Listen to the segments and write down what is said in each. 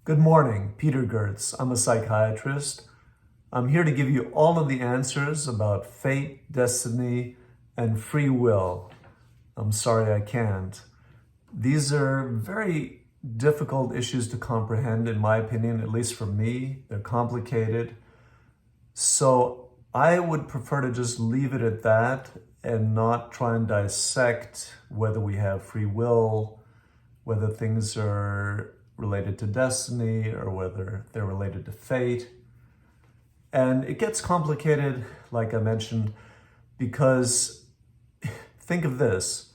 Good morning, Peter Goertz. I'm a psychiatrist. I'm here to give you all of the answers about fate, destiny, and free will. I'm sorry I can't. These are very difficult issues to comprehend, in my opinion, at least for me. They're complicated. So I would prefer to just leave it at that and not try and dissect whether we have free will, whether things are related to destiny or whether they're related to fate. And it gets complicated, like I mentioned, because think of this.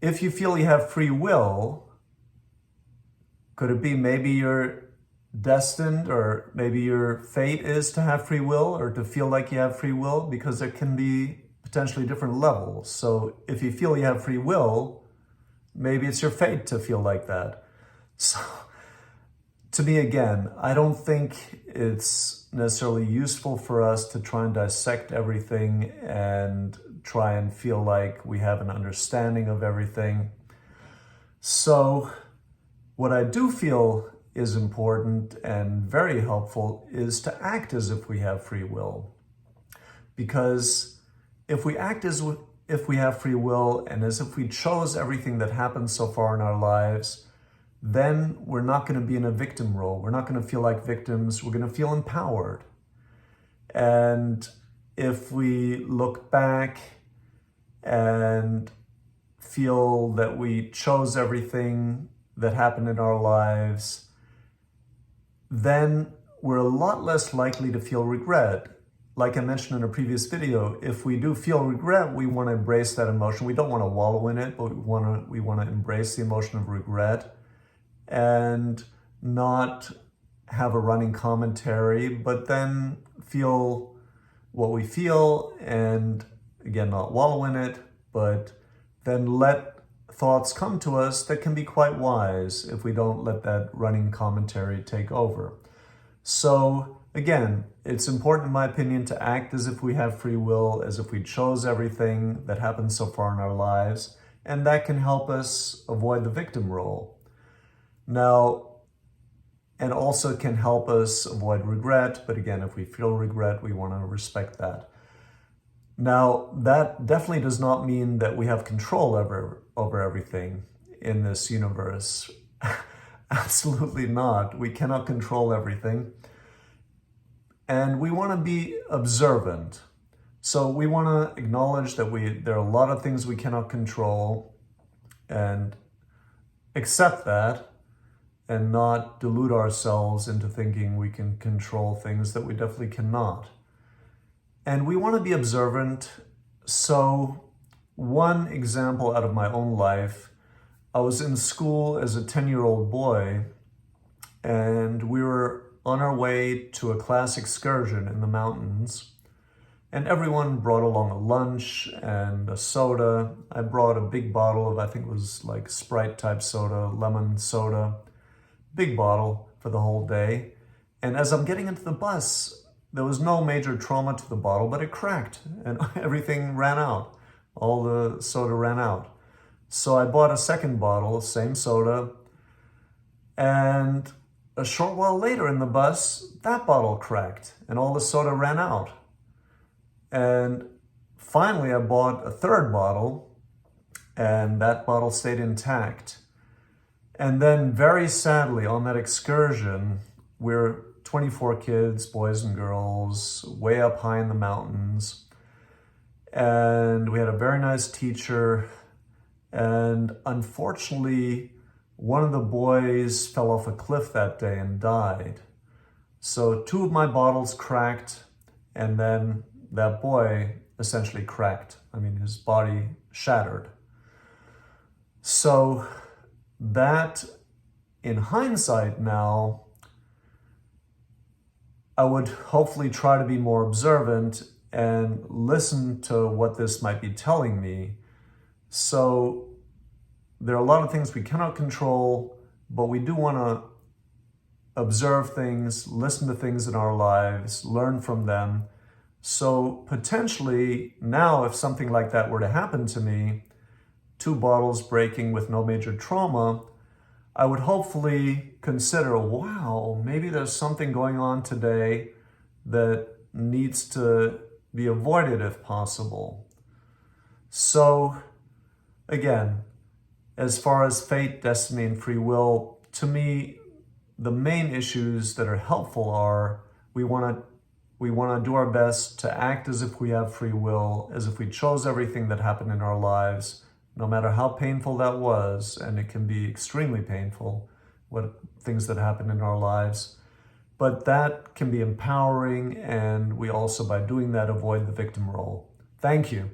If you feel you have free will, could it be maybe you're destined, or maybe your fate is to have free will or to feel like you have free will? Because there can be potentially different levels. So if you feel you have free will, maybe it's your fate to feel like that. So to me, again, I don't think it's necessarily useful for us to try and dissect everything and try and feel like we have an understanding of everything. So what I do feel is important and very helpful is to act as if we have free will. Because if we act as if we have free will and as if we chose everything that happened so far in our lives, then we're not going to be in a victim role. We're not going to feel like victims. We're going to feel empowered. And if we look back and feel that we chose everything that happened in our lives, then we're a lot less likely to feel regret. Like I mentioned in a previous video, if we do feel regret, we want to embrace that emotion. We don't want to wallow in it, but we want to embrace the emotion of regret and not have a running commentary, but then feel what we feel and, again, not wallow in it, but then let thoughts come to us that can be quite wise if we don't let that running commentary take over. So again, it's important, in my opinion, to act as if we have free will, as if we chose everything that happened so far in our lives, and that can help us avoid the victim role. Now, and also can help us avoid regret, but again, if we feel regret, we want to respect that. Now, that definitely does not mean that we have control over everything in this universe. Absolutely not. We cannot control everything. And we want to be observant. So we want to acknowledge that there are a lot of things we cannot control and accept that and not delude ourselves into thinking we can control things that we definitely cannot. And we want to be observant. So one example out of my own life, I was in school as a 10-year-old boy, and we were on our way to a class excursion in the mountains, and everyone brought along a lunch and a soda. I brought a big bottle of, I think it was like Sprite type soda, lemon soda, big bottle for the whole day. And as I'm getting into the bus, there was no major trauma to the bottle, but it cracked and everything ran out. All the soda ran out. So I bought a second bottle, same soda, and a short while later in the bus, that bottle cracked and all the soda ran out. And finally I bought a third bottle and that bottle stayed intact. And then very sadly on that excursion, we're 24 kids, boys and girls, way up high in the mountains. And we had a very nice teacher. And unfortunately, one of the boys fell off a cliff that day and died. So 2 of my bottles cracked, and then that boy essentially cracked. I mean, his body shattered. So that, in hindsight now, I would hopefully try to be more observant and listen to what this might be telling me. So there are a lot of things we cannot control, but we do want to observe things, listen to things in our lives, learn from them. So potentially now, if something like that were to happen to me, 2 bottles breaking with no major trauma, I would hopefully consider, wow, maybe there's something going on today that needs to be avoided if possible. So again, as far as fate, destiny, and free will, to me, the main issues that are helpful are we want to do our best to act as if we have free will, as if we chose everything that happened in our lives, no matter how painful that was, and it can be extremely painful, what things that happen in our lives. But that can be empowering, and we also, by doing that, avoid the victim role. Thank you.